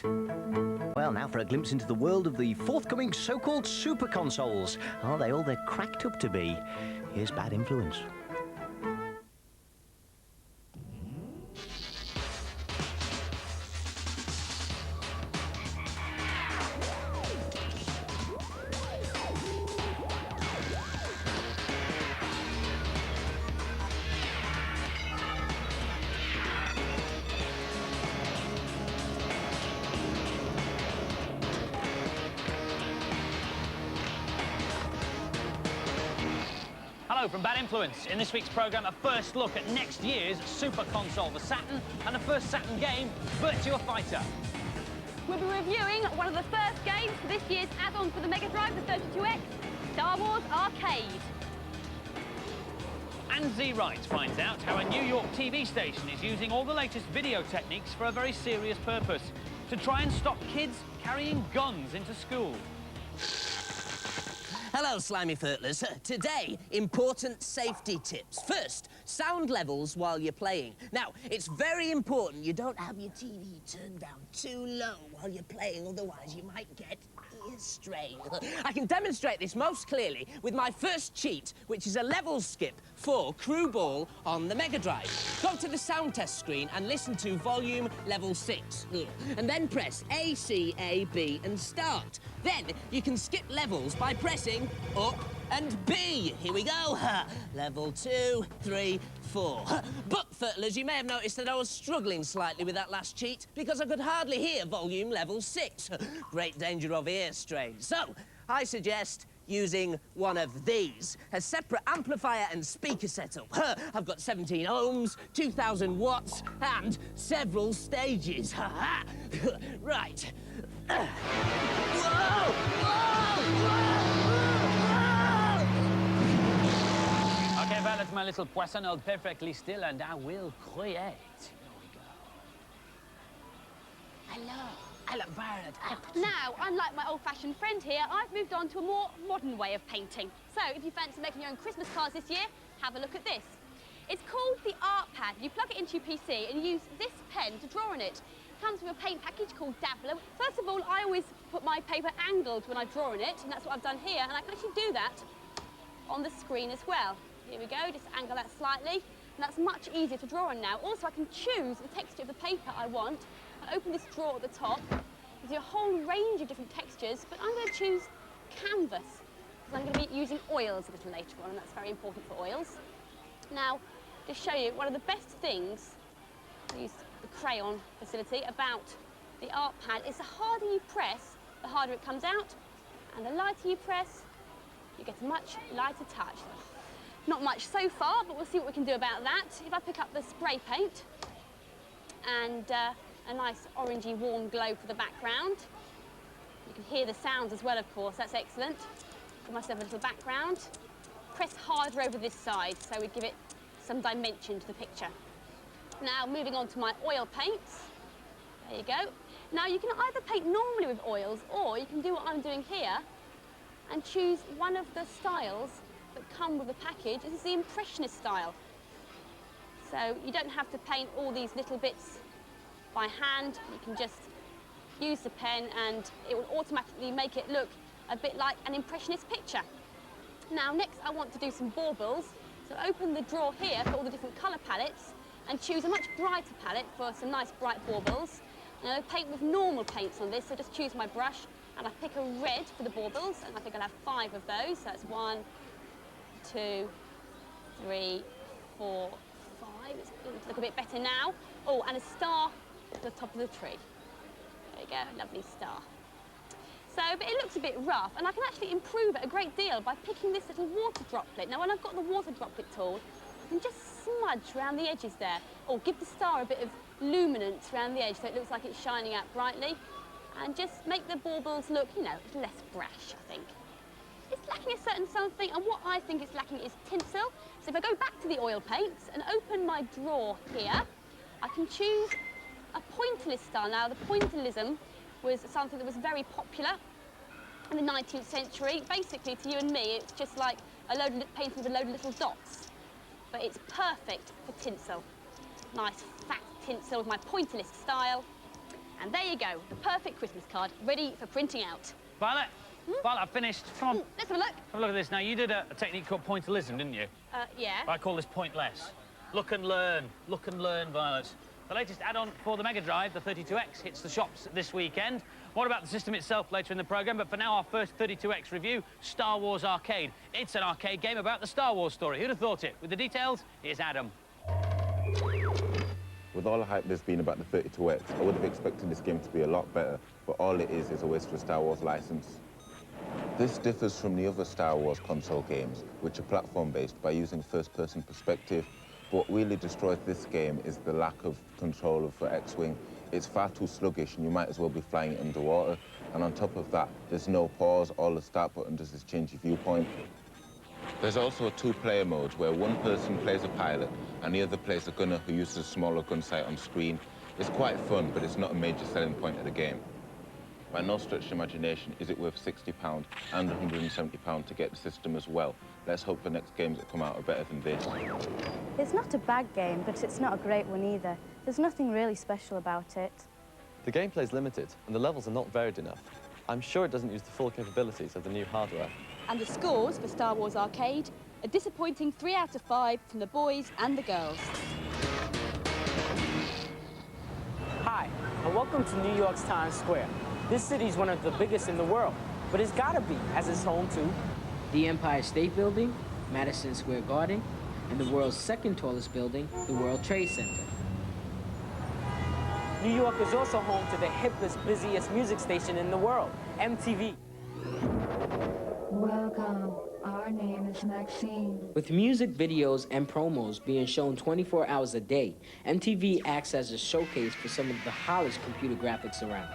Well, now for a glimpse into the world of the forthcoming so-called super consoles. Are they all they're cracked up to be? Here's Bad Influence. Hello from Bad Influence. In this week's programme, a first look at next year's super console, the Saturn, and the first Saturn game, Virtua Fighter. We'll be reviewing one of the first games for this year's add-on for the Mega Drive, the 32X, Star Wars Arcade. And Z Wright finds out how a New York TV station is using all the latest video techniques for a very serious purpose, to try and stop kids carrying guns into school. Hello, slimy furtlers. Today, important safety tips. First, sound levels while you're playing. Now, it's very important you don't have your TV turned down too low while you're playing, otherwise you might get ear strain. I can demonstrate this most clearly with my first cheat, which is a level skip for Crew Ball on the Mega Drive. Go to the sound test screen and listen to volume level 6. And then press A, C, A, B and start. Then you can skip levels by pressing up and B. Here we go. Level 2, 3, 4. But, furtlers, you may have noticed that I was struggling slightly with that last cheat because I could hardly hear volume level 6. Great danger of ear strain. So, I suggest using one of these, a separate amplifier and speaker setup. I've got 17 ohms, 2,000 watts, and several stages. Right. Whoa! OK, well, let my little poisson hold perfectly still, and I will create. Here we go. Hello, Violet. Now, unlike my old-fashioned friend here, I've moved on to a more modern way of painting. So, if you fancy making your own Christmas cards this year, have a look at this. It's called the Art Pad. You plug it into your PC and use this pen to draw on it. It comes with a paint package called Dabbler. First of all, I always put my paper angled when I draw on it, and that's what I've done here, and I can actually do that on the screen as well. Here we go, just angle that slightly, and that's much easier to draw on now. Also, I can choose the texture of the paper I want. I open this drawer at the top. There's a whole range of different textures, but I'm going to choose canvas, because I'm going to be using oils a little later on, and that's very important for oils. Now, to show you one of the best things, I use the crayon facility, about the Art Pad is the harder you press, the harder it comes out, and the lighter you press, you get a much lighter touch. Not much so far, but we'll see what we can do about that. If I pick up the spray paint and a nice orangey warm glow for the background, you can hear the sounds as well, of course. That's excellent. Give myself a little background. Press harder over this side, so we give it some dimension to the picture. Now, moving on to my oil paints. There you go. Now, you can either paint normally with oils, or you can do what I'm doing here and choose one of the styles that come with the package. This is the Impressionist style. So you don't have to paint all these little bits by hand. You can just use the pen and it will automatically make it look a bit like an Impressionist picture. Now, next I want to do some baubles. So open the drawer here for all the different colour palettes and choose a much brighter palette for some nice bright baubles. And I'll paint with normal paints on this, so just choose my brush and I pick a red for the baubles, and I think I'll have 5 of those. So that's 1, 2, 3, 4, 5. It's beginning to look a bit better now. Oh, and a star at the top of the tree. There you go, lovely star. So, but it looks a bit rough, and I can actually improve it a great deal by picking this little water droplet. Now, when I've got the water droplet tool, I can just smudge around the edges there, or give the star a bit of luminance around the edge so it looks like it's shining out brightly, and just make the baubles look, you know, less brash, I think. It's lacking a certain something, and what I think it's lacking is tinsel. So if I go back to the oil paints and open my drawer here, I can choose a pointillist style. Now, the pointillism was something that was very popular in the 19th century. Basically, to you and me, it's just like a load of painting with a load of little dots. But it's perfect for tinsel. Nice fat tinsel with my pointillist style. And there you go, the perfect Christmas card, ready for printing out. Violet, Violet, I've finished. Come on. Let's have a look. Have a look at this. Now, you did a technique called pointillism, didn't you? Yeah. I call this pointless. Look and learn. Look and learn, Violet. The latest add-on for the Mega Drive, the 32X, hits the shops this weekend. More about the system itself later in the programme, but for now, our first 32X review, Star Wars Arcade. It's an arcade game about the Star Wars story. Who'd have thought it? With the details, here's Adam. With all the hype there's been about the 32X, I would have expected this game to be a lot better, but all it is a waste of a Star Wars license. This differs from the other Star Wars console games, which are platform-based, by using first-person perspective. What really destroys this game is the lack of control of the X-Wing. It's far too sluggish, and you might as well be flying it underwater. And on top of that, there's no pause. All the start button does is change your viewpoint. There's also a two-player mode where one person plays a pilot and the other plays a gunner who uses a smaller gun sight on screen. It's quite fun, but it's not a major selling point of the game. By no stretch of imagination is it worth £60 and £170 to get the system as well. Let's hope the next games that come out are better than this. It's not a bad game, but it's not a great one either. There's nothing really special about it. The gameplay's limited, and the levels are not varied enough. I'm sure it doesn't use the full capabilities of the new hardware. And the scores for Star Wars Arcade, a disappointing 3 out of 5 from the boys and the girls. Hi, and welcome to New York's Times Square. This city's one of the biggest in the world, but it's gotta be, as it's home to the Empire State Building, Madison Square Garden, and the world's second tallest building, the World Trade Center. New York is also home to the hippest, busiest music station in the world, MTV. Welcome. Our name is Maxine. With music videos and promos being shown 24 hours a day, MTV acts as a showcase for some of the hottest computer graphics around.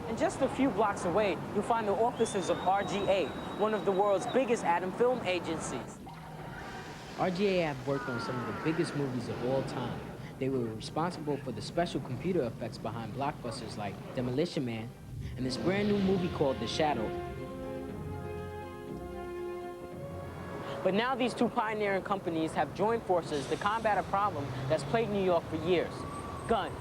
And just a few blocks away, you'll find the offices of RGA, one of the world's biggest Adam film agencies. RGA have worked on some of the biggest movies of all time. They were responsible for the special computer effects behind blockbusters like Demolition Man and this brand new movie called The Shadow. But now these two pioneering companies have joined forces to combat a problem that's plagued New York for years: guns.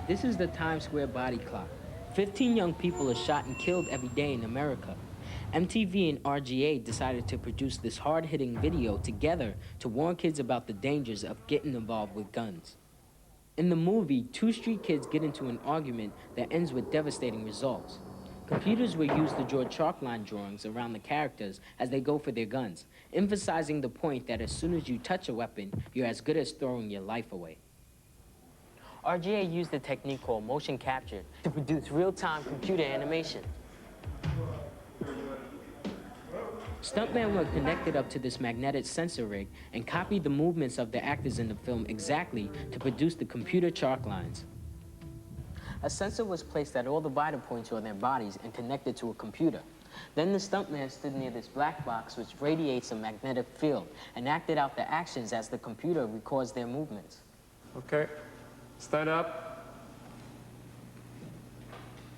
This is the Times Square body clock. 15 young people are shot and killed every day in America. MTV and RGA decided to produce this hard-hitting video together to warn kids about the dangers of getting involved with guns. In the movie, two street kids get into an argument that ends with devastating results. Computers were used to draw chalk line drawings around the characters as they go for their guns, emphasizing the point that as soon as you touch a weapon, you're as good as throwing your life away. RGA used a technique called motion capture to produce real-time computer animation. Stuntmen were connected up to this magnetic sensor rig and copied the movements of the actors in the film exactly to produce the computer chalk lines. A sensor was placed at all the vital points on their bodies and connected to a computer. Then the stuntman stood near this black box which radiates a magnetic field and acted out the actions as the computer records their movements. Okay, stand up.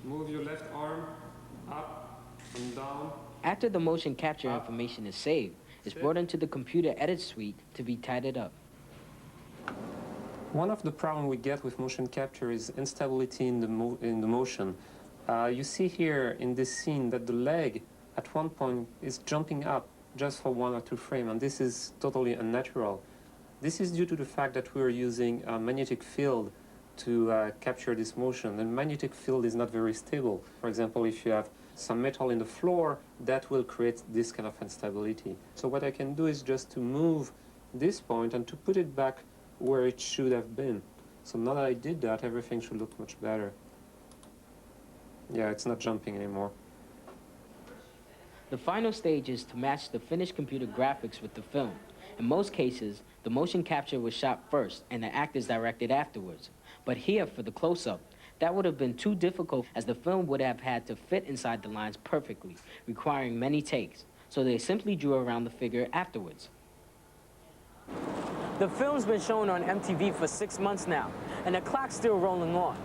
Move your left arm up and down. After the motion capture information is saved, it's brought into the computer edit suite to be tidied up. One of the problems we get with motion capture is instability in the motion. You see here in this scene that the leg at one point is jumping up just for 1 or 2 frames, and this is totally unnatural. This is due to the fact that we're using a magnetic field to capture this motion. The magnetic field is not very stable. For example, if you have some metal in the floor, that will create this kind of instability. So what I can do is just to move this point and to put it back where it should have been. So now that I did that, everything should look much better. Yeah, it's not jumping anymore. The final stage is to match the finished computer graphics with the film. In most cases, the motion capture was shot first and the actors directed afterwards. But here, for the close-up, that would have been too difficult as the film would have had to fit inside the lines perfectly, requiring many takes. So they simply drew around the figure afterwards. The film's been shown on MTV for 6 months now, and the clock's still rolling on.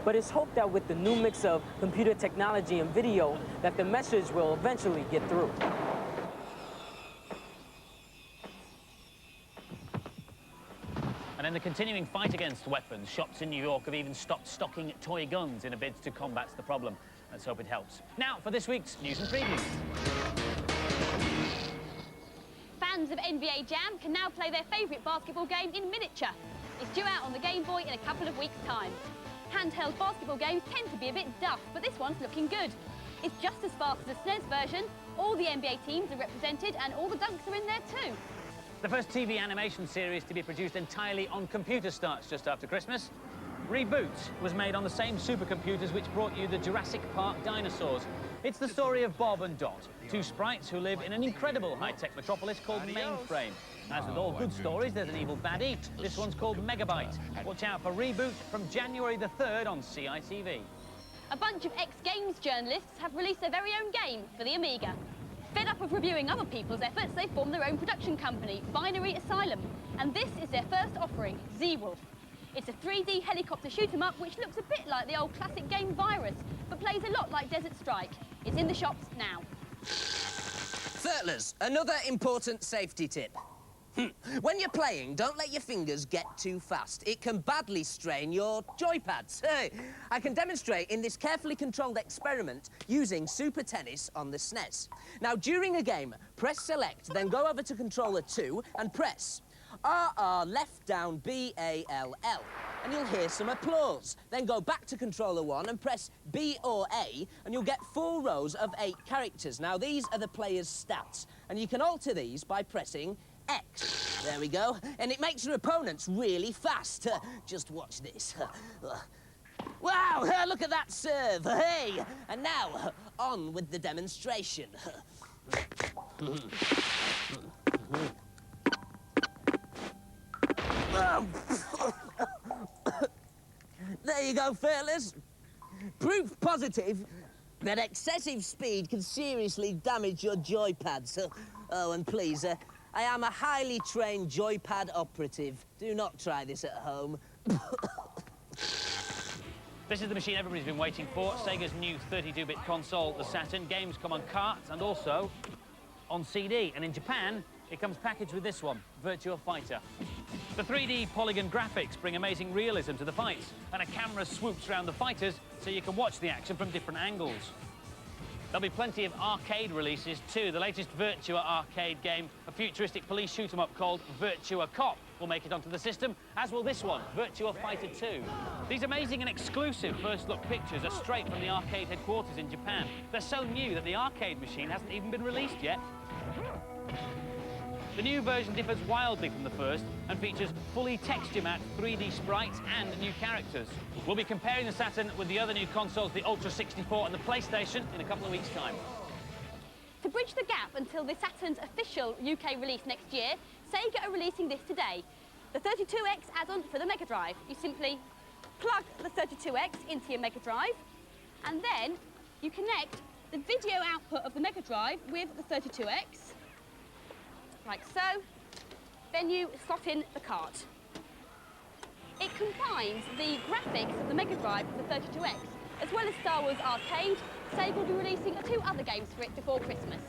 But it's hoped that with the new mix of computer technology and video, that the message will eventually get through. And in the continuing fight against weapons, shops in New York have even stopped stocking toy guns in a bid to combat the problem. Let's hope it helps. Now, for this week's news and previews. Fans of NBA Jam can now play their favourite basketball game in miniature. It's due out on the Game Boy in a couple of weeks' time. Handheld basketball games tend to be a bit duff, but this one's looking good. It's just as fast as the SNES version, all the NBA teams are represented, and all the dunks are in there too. The first TV animation series to be produced entirely on computer starts just after Christmas. Reboot was made on the same supercomputers which brought you the Jurassic Park dinosaurs. It's the story of Bob and Dot, two sprites who live in an incredible high-tech metropolis called Mainframe. As with all good stories, there's an evil baddie. This one's called Megabyte. Watch out for Reboot from January the 3rd on CITV. A bunch of ex-Games journalists have released their very own game for the Amiga. Fed up of reviewing other people's efforts, they've formed their own production company, Binary Asylum. And this is their first offering, Z-Wolf. It's a 3D helicopter shoot-'em-up which looks a bit like the old classic game Virus, but plays a lot like Desert Strike. It's in the shops now. Thurtlers, another important safety tip. When you're playing, don't let your fingers get too fast. It can badly strain your joypads. I can demonstrate in this carefully controlled experiment using Super Tennis on the SNES. Now, during a game, press Select, then go over to Controller 2 and press RR left down BALL, and you'll hear some applause. Then go back to Controller 1 and press B or A, and you'll get 4 rows of 8 characters. Now, these are the player's stats, and you can alter these by pressing X. There we go. And it makes your opponents really fast. Just watch this. Wow, look at that serve. Hey! And now, on with the demonstration. There you go, fellas. Proof positive that excessive speed can seriously damage your joypads. Oh, and please, I am a highly trained joypad operative. Do not try this at home. This is the machine everybody's been waiting for, Sega's new 32-bit console, the Saturn. Games come on carts and also on CD. And in Japan, it comes packaged with this one, Virtua Fighter. The 3D polygon graphics bring amazing realism to the fights, and a camera swoops around the fighters so you can watch the action from different angles. There'll be plenty of arcade releases too. The latest Virtua arcade game, a futuristic police shoot-'em-up called Virtua Cop, will make it onto the system, as will this one, Virtua Fighter 2. These amazing and exclusive first-look pictures are straight from the arcade headquarters in Japan. They're so new that the arcade machine hasn't even been released yet. The new version differs wildly from the first and features fully texture-matte 3D sprites and new characters. We'll be comparing the Saturn with the other new consoles, the Ultra 64 and the PlayStation, in a couple of weeks' time. To bridge the gap until the Saturn's official UK release next year, Sega are releasing this today. The 32X add-on for the Mega Drive. You simply plug the 32X into your Mega Drive, and then you connect the video output of the Mega Drive with the 32X, like so. Then you slot in the cart. It combines the graphics of the Mega Drive with the 32X, as well as Star Wars Arcade. Sega will be releasing 2 other games for it before Christmas.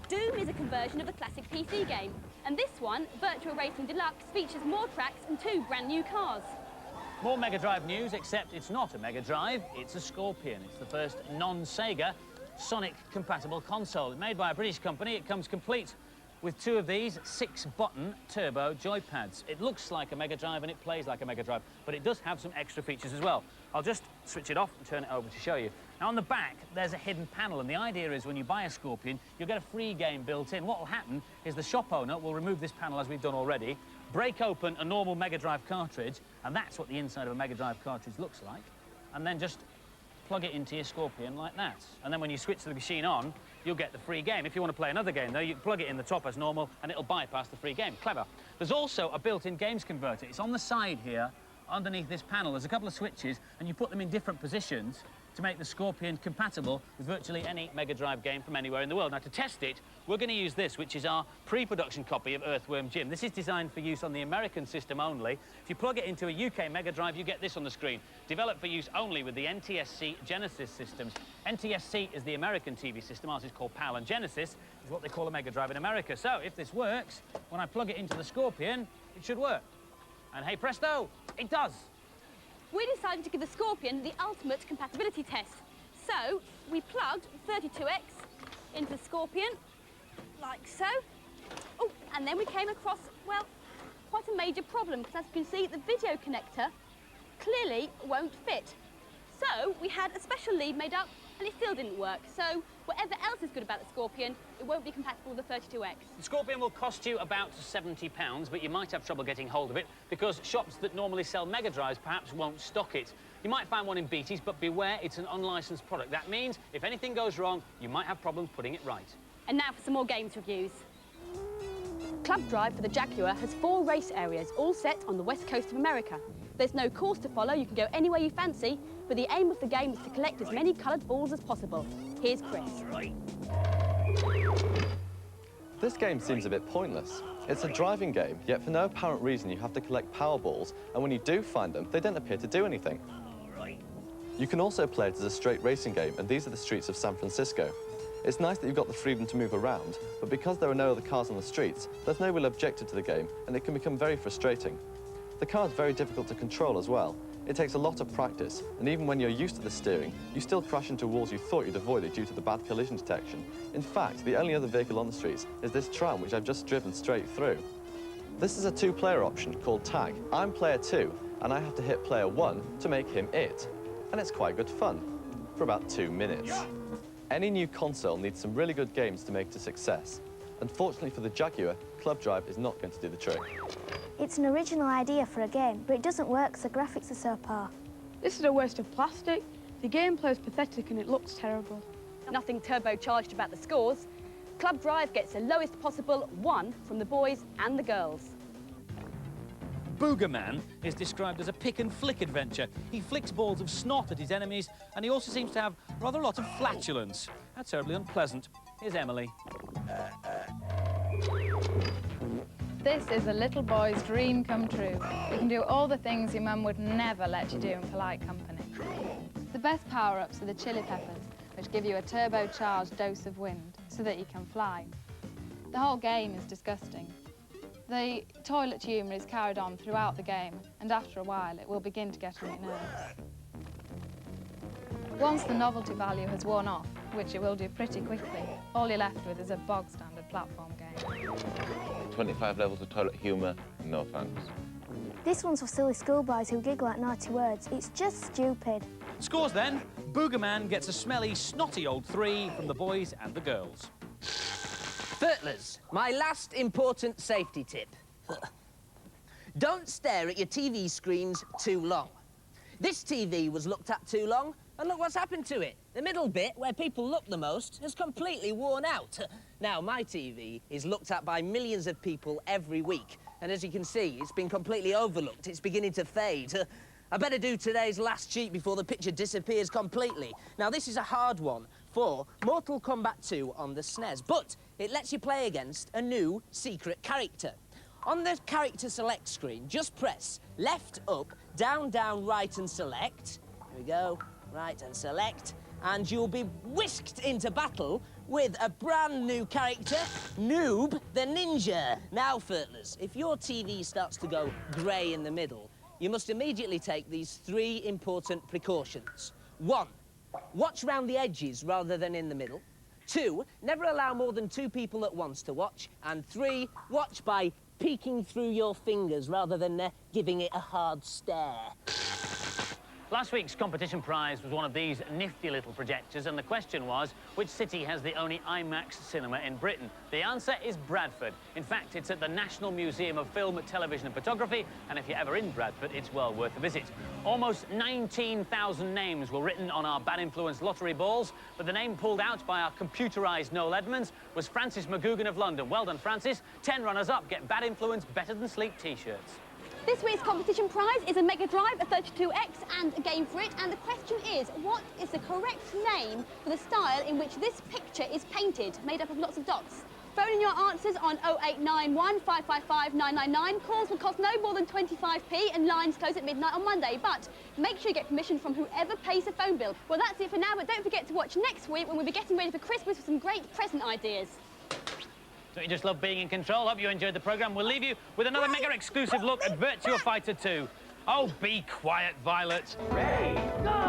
Doom is a conversion of the classic PC game, and this one, Virtua Racing Deluxe, features more tracks and 2 brand new cars. More Mega Drive news, except it's not a Mega Drive, it's a Scorpion. It's the first non-Sega Sonic-compatible console. Made by a British company, it comes complete with 2 of these 6-button turbo joypads. It looks like a Mega Drive and it plays like a Mega Drive, but it does have some extra features as well. I'll just switch it off and turn it over to show you. Now, on the back, there's a hidden panel, and the idea is when you buy a Scorpion, you'll get a free game built in. What will happen is the shop owner will remove this panel, as we've done already, break open a normal Mega Drive cartridge, and that's what the inside of a Mega Drive cartridge looks like, and then just plug it into your Scorpion like that. And then when you switch the machine on, you'll get the free game. If you want to play another game, though, you plug it in the top as normal, and it'll bypass the free game. Clever. There's also a built-in games converter. It's on the side here, underneath this panel. There's a couple of switches, and you put them in different positions to make the Scorpion compatible with virtually any Mega Drive game from anywhere in the world. Now, to test it, we're going to use this, which is our pre-production copy of Earthworm Jim. This is designed for use on the American system only. If you plug it into a UK Mega Drive, you get this on the screen. Developed for use only with the NTSC Genesis systems. NTSC is the American TV system. Ours is called PAL, and Genesis is what they call a Mega Drive in America. So, if this works, when I plug it into the Scorpion, it should work. And hey presto, it does. We decided to give the Scorpion the ultimate compatibility test. So we plugged 32X into the Scorpion, like so. Oh, and then we came across, well, quite a major problem, because as you can see, the video connector clearly won't fit. So we had a special lead made up, and it still didn't work. So whatever else is good about the Scorpion, it won't be compatible with the 32X. The Scorpion will cost you about £70, but you might have trouble getting hold of it because shops that normally sell Mega Drives perhaps won't stock it. You might find one in Beatties, but beware, it's an unlicensed product. That means if anything goes wrong, you might have problems putting it right. And now for some more games reviews. Club Drive for the Jaguar has 4 race areas, all set on the west coast of America. There's no course to follow, you can go anywhere you fancy, but the aim of the game is to collect as many coloured balls as possible. Here's Chris. This game seems a bit pointless. It's a driving game, yet for no apparent reason you have to collect Powerballs, and when you do find them, they don't appear to do anything. You can also play it as a straight racing game, and these are the streets of San Francisco. It's nice that you've got the freedom to move around, but because there are no other cars on the streets, there's no real objective to the game, and it can become very frustrating. The car is very difficult to control as well. It takes a lot of practice, and even when you're used to the steering, you still crash into walls you thought you'd avoided due to the bad collision detection. In fact, the only other vehicle on the streets is this tram, which I've just driven straight through. This is a 2-player option called Tag. I'm player 2, and I have to hit player 1 to make him it. And it's quite good fun, for about 2 minutes. Any new console needs some really good games to make it a success. Unfortunately for the Jaguar, Club Drive is not going to do the trick. It's an original idea for a game, but it doesn't work because the graphics are so poor. This is a waste of plastic. The gameplay is pathetic and it looks terrible. Nothing turbocharged about the scores. Club Drive gets the lowest possible 1 from the boys and the girls. Boogerman is described as a pick and flick adventure. He flicks balls of snot at his enemies, and he also seems to have rather a lot of flatulence. How terribly unpleasant. Here's Emily. This is a little boy's dream come true. You can do all the things your mum would never let you do in polite company. The best power-ups are the chili peppers, which give you a turbocharged dose of wind so that you can fly. The whole game is disgusting. The toilet humour is carried on throughout the game, and after a while it will begin to get on your nerves. Once the novelty value has worn off, which it will do pretty quickly, all you're left with is a bog-standard platform game. 25 levels of toilet humour, no thanks. This one's for silly schoolboys who giggle at naughty words. It's just stupid. Scores then. Boogerman gets a smelly, snotty old 3 from the boys and the girls. Furtlers, my last important safety tip. Don't stare at your TV screens too long. This TV was looked at too long, and look what's happened to it. The middle bit, where people look the most, has completely worn out. Now, my TV is looked at by millions of people every week, and as you can see, it's been completely overlooked. It's beginning to fade. I better do today's last cheat before the picture disappears completely. Now, this is a hard one for Mortal Kombat 2 on the SNES, but it lets you play against a new secret character. On the character select screen, just press left, up, down, down, right, and select. Here we go, right, and select. And you'll be whisked into battle with a brand new character, Noob the Ninja. Now, Furtlers, if your TV starts to go grey in the middle, you must immediately take these 3 important precautions. 1, watch round the edges rather than in the middle. 2, never allow more than 2 people at once to watch. And 3, watch by peeking through your fingers rather than giving it a hard stare. Last week's competition prize was one of these nifty little projectors, and the question was, which city has the only IMAX cinema in Britain? The answer is Bradford. In fact, it's at the National Museum of Film, Television and Photography, and if you're ever in Bradford, it's well worth a visit. Almost 19,000 names were written on our Bad Influence lottery balls, but the name pulled out by our computerised Noel Edmonds was Francis McGugan of London. Well done, Francis. 10 runners-up get Bad Influence Better Than Sleep T-shirts. This week's competition prize is a Mega Drive, a 32X and a game for it. And the question is, what is the correct name for the style in which this picture is painted, made up of lots of dots? Phone in your answers on 0891 555 999. Calls will cost no more than 25p and lines close at midnight on Monday. But make sure you get permission from whoever pays the phone bill. Well, that's it for now, but don't forget to watch next week when we'll be getting ready for Christmas with some great present ideas. Don't you just love being in control? Hope you enjoyed the programme. We'll leave you with another mega exclusive look at Virtua Fighter 2. Oh, be quiet, Violet. Ready, go!